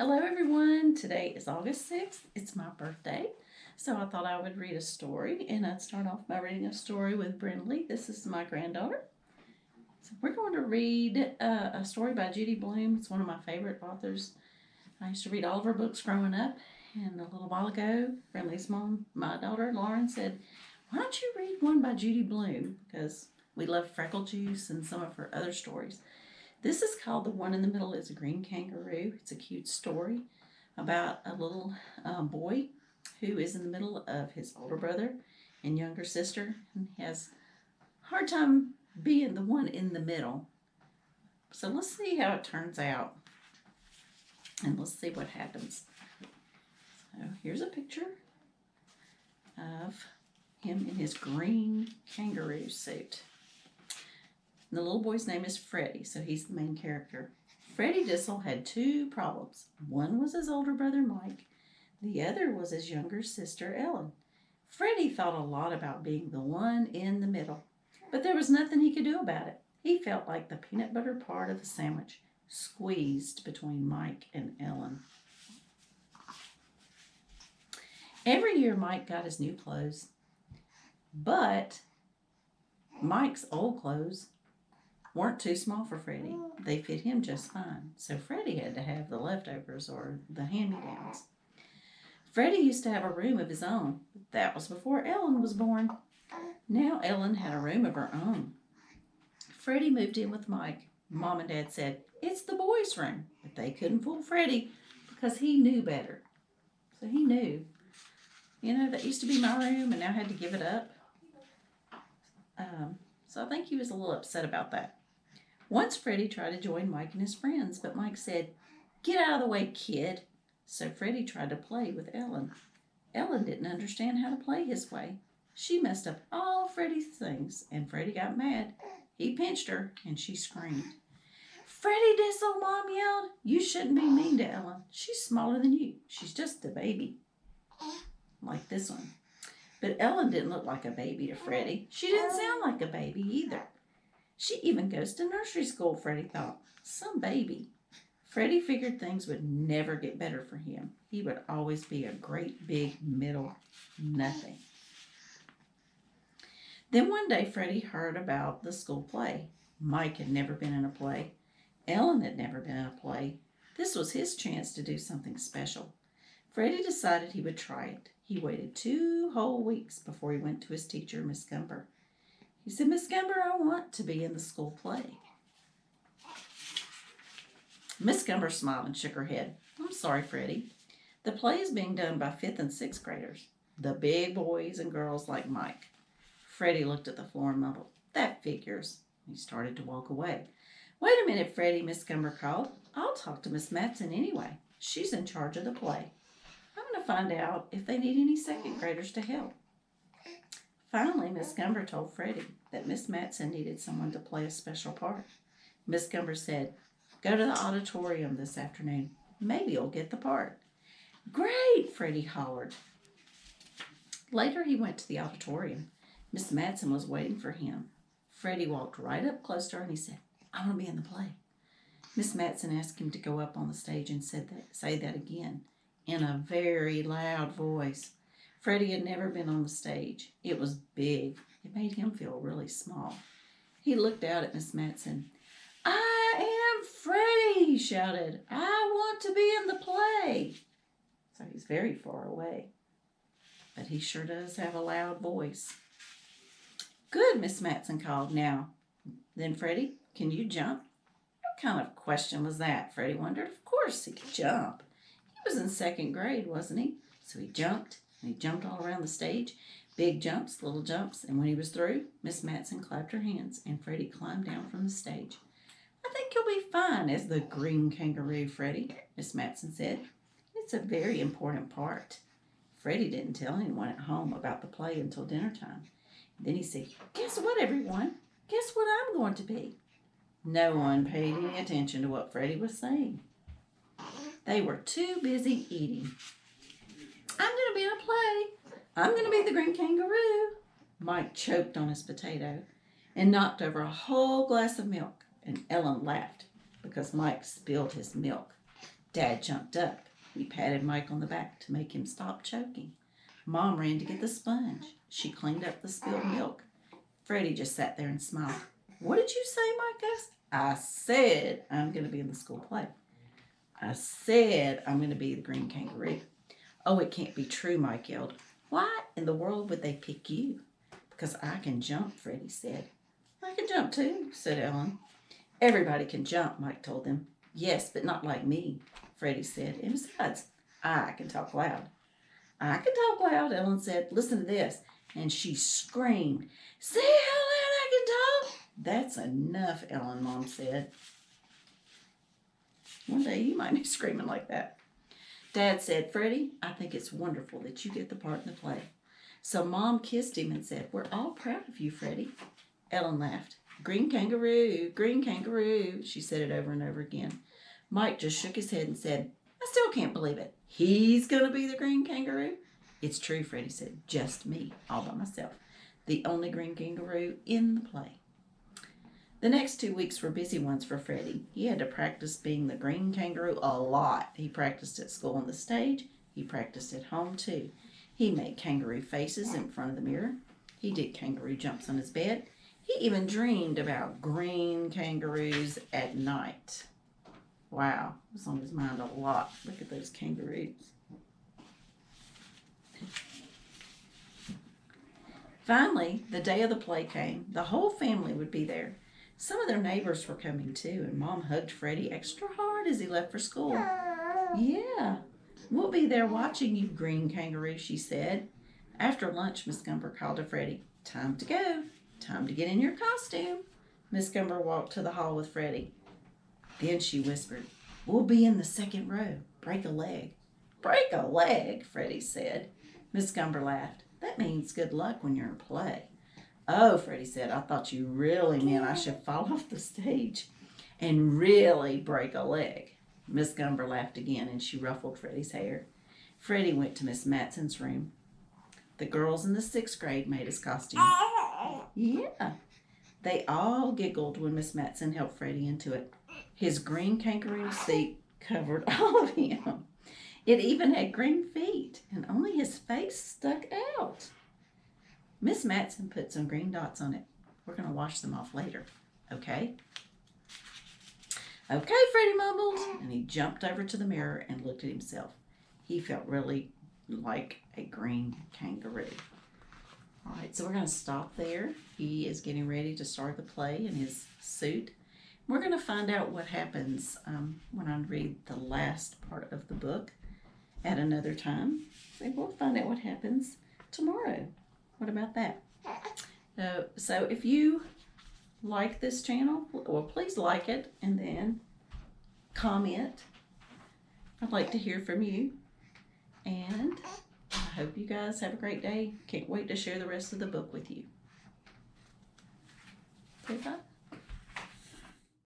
Hello, everyone. Today is August 6th. It's my birthday. So I thought I would read a story, and I'd start off by reading a story with Brindley. This is my granddaughter. So we're going to read a story by Judy Blume. It's one of my favorite authors. I used to read all of her books growing up, and a little while ago, Brindley's mom, my daughter Lauren, said, "Why don't you read one by Judy Blume?" Because we love Freckle Juice and some of her other stories. This is called The One in the Middle is a Green Kangaroo. It's a cute story about a little boy who is in the middle of his older brother and younger sister, and he has a hard time being the one in the middle. So let's see how it turns out, and let's see what happens. So here's a picture of him in his green kangaroo suit. And the little boy's name is Freddy, so he's the main character. Freddy Dissel had two problems. One was his older brother Mike. The other was his younger sister Ellen. Freddy thought a lot about being the one in the middle, but there was nothing he could do about it. He felt like the peanut butter part of the sandwich, squeezed between Mike and Ellen. Every year Mike got his new clothes, but Mike's old clothes weren't too small for Freddy. They fit him just fine, so Freddy had to have the leftovers or the hand-me-downs. Freddy used to have a room of his own, but that was before Ellen was born. Now Ellen had a room of her own. Freddy moved in with Mike. Mom and Dad said, "It's the boys' room," but they couldn't fool Freddy because he knew better. So he knew, that used to be my room and now I had to give it up. So I think he was a little upset about that. Once Freddy tried to join Mike and his friends, but Mike said, "Get out of the way, kid." So Freddy tried to play with Ellen. Ellen didn't understand how to play his way. She messed up all Freddy's things, and Freddy got mad. He pinched her, and she screamed. "Freddy Dissel," Mom yelled. "You shouldn't be mean to Ellen. She's smaller than you. She's just a baby." Like this one. But Ellen didn't look like a baby to Freddy. She didn't sound like a baby either. She even goes to nursery school, Freddy thought. Some baby. Freddy figured things would never get better for him. He would always be a great big middle nothing. Then one day Freddy heard about the school play. Mike had never been in a play. Ellen had never been in a play. This was his chance to do something special. Freddy decided he would try it. He waited 2 whole weeks before he went to his teacher, Miss Gumber. He said, "Miss Gumber, I want to be in the school play." Miss Gumber smiled and shook her head. "I'm sorry, Freddy. The play is being done by 5th and 6th graders, the big boys and girls like Mike." Freddy looked at the floor and mumbled, "That figures." He started to walk away. "Wait a minute, Freddy," Miss Gumber called. "I'll talk to Miss Matson anyway. She's in charge of the play. I'm going to find out if they need any 2nd graders to help." Finally, Miss Gumber told Freddy that Miss Matson needed someone to play a special part. Miss Gumber said, "Go to the auditorium this afternoon. Maybe you'll get the part." "Great!" Freddy hollered. Later, he went to the auditorium. Miss Matson was waiting for him. Freddy walked right up close to her and he said, "I want to be in the play." Miss Matson asked him to go up on the stage and say that again in a very loud voice. Freddy had never been on the stage. It was big. It made him feel really small. He looked out at Miss Matson. "I am Freddy," he shouted. "I want to be in the play." So he's very far away. But he sure does have a loud voice. "Good," Miss Matson called. "Now, then, Freddy, can you jump?" What kind of question was that? Freddy wondered. Of course he could jump. He was in 2nd grade, wasn't he? So he jumped, and he jumped all around the stage. Big jumps, little jumps, and when he was through, Miss Matson clapped her hands, and Freddy climbed down from the stage. "I think you'll be fine as the Green Kangaroo, Freddy," Miss Matson said. "It's a very important part." Freddy didn't tell anyone at home about the play until dinner time. Then he said, "Guess what, everyone? Guess what I'm going to be?" No one paid any attention to what Freddy was saying. They were too busy eating. "I'm going to be in a play. I'm going to be the Green Kangaroo." Mike choked on his potato and knocked over a whole glass of milk, and Ellen laughed because Mike spilled his milk. Dad jumped up. He patted Mike on the back to make him stop choking. Mom ran to get the sponge. She cleaned up the spilled milk. Freddy just sat there and smiled. What did you say, Mike asked? I said I'm going to be in the school play. I said I'm going to be the Green Kangaroo. Oh, it can't be true, Mike yelled. Why in the world would they pick you? Because I can jump, Freddy said. I can jump too, said Ellen. Everybody can jump, Mike told them. Yes, but not like me, Freddy said. And besides, I can talk loud. I can talk loud, Ellen said. Listen to this. And she screamed, see how loud I can talk? That's enough, Ellen, Mom said. One day you might be screaming like that. Dad said, Freddy, I think it's wonderful that you get the part in the play. So Mom kissed him and said, we're all proud of you, Freddy. Ellen laughed. Green Kangaroo, she said it over and over again. Mike just shook his head and said, I still can't believe it. He's going to be the Green Kangaroo? It's true, Freddy said. Just me, all by myself. The only Green Kangaroo in the play. The next 2 weeks were busy ones for Freddy. He had to practice being the Green Kangaroo a lot. He practiced at school on the stage. He practiced at home too. He made kangaroo faces in front of the mirror. He did kangaroo jumps on his bed. He even dreamed about green kangaroos at night. Wow, it was on his mind a lot. Look at those kangaroos. Finally, the day of the play came. The whole family would be there. Some of their neighbors were coming too, and Mom hugged Freddy extra hard as he left for school. Yeah, we'll be there watching you, Green Kangaroo, she said. After lunch, Miss Gumber called to Freddy. Time to go. Time to get in your costume. Miss Gumber walked to the hall with Freddy. Then she whispered, we'll be in the second row. Break a leg. Break a leg, Freddy said. Miss Gumber laughed. That means good luck when you're in play. Oh, Freddy said, I thought you really meant I should fall off the stage and really break a leg. Miss Gumber laughed again, and she ruffled Freddy's hair. Freddy went to Miss Matson's room. The girls in the 6th grade made his costume. Yeah. They all giggled when Miss Matson helped Freddy into it. His green kangaroo suit covered all of him. It even had green feet, and only his face stuck out. Miss Matson put some green dots on it. We're going to wash them off later, okay? Okay, Freddy mumbled, and he jumped over to the mirror and looked at himself. He felt really like a green kangaroo. All right, so we're going to stop there. He is getting ready to start the play in his suit. We're going to find out what happens when I read the last part of the book at another time. So we'll find out what happens tomorrow. What about that? So if you like this channel, well, please like it and then comment. I'd like to hear from you. And I hope you guys have a great day. Can't wait to share the rest of the book with you. Okay, bye.